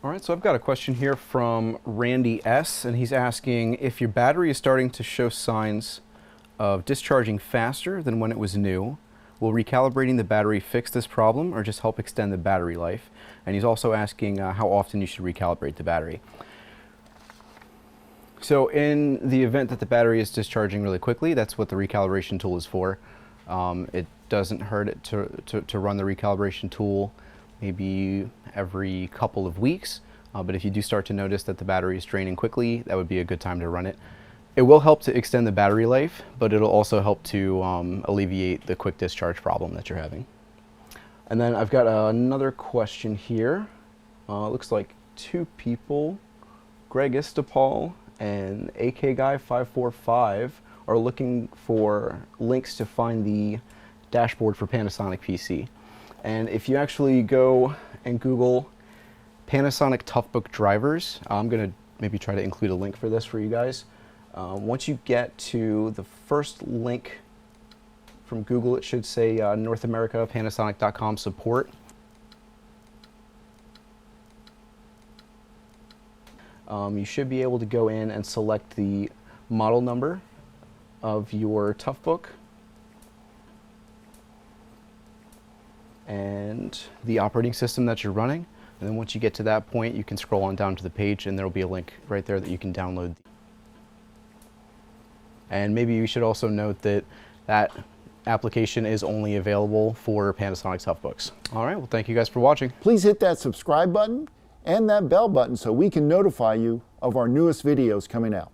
All right, so I've got a question here from Randy S., and he's asking if your battery is starting to show signs of discharging faster than when it was new, will recalibrating the battery fix this problem or just help extend the battery life? And he's also asking how often you should recalibrate the battery. So in the event that the battery is discharging really quickly, that's what the recalibration tool is for. It doesn't hurt it to run the recalibration tool maybe every couple of weeks, but if you do start to notice that the battery is draining quickly, that would be a good time to run it. It will help to extend the battery life, but it'll also help to alleviate the quick discharge problem that you're having. And then I've got another question here. Looks like two people, Greg Istapal and AK Guy 545, are looking for links to find the dashboard for Panasonic PC. And if you actually go and Google Panasonic Toughbook drivers, I'm going to maybe try to include a link for this for you guys. Once you get to the first link from Google, it should say North America, Panasonic.com support. You should be able to go in and select the model number of your Toughbook and the operating system that you're running. And then once you get to that point, you can scroll on down to the page and there will be a link right there that you can download. And maybe you should also note that that application is only available for Panasonic Toughbooks. All right, well, thank you guys for watching. Please hit that subscribe button and that bell button so we can notify you of our newest videos coming out.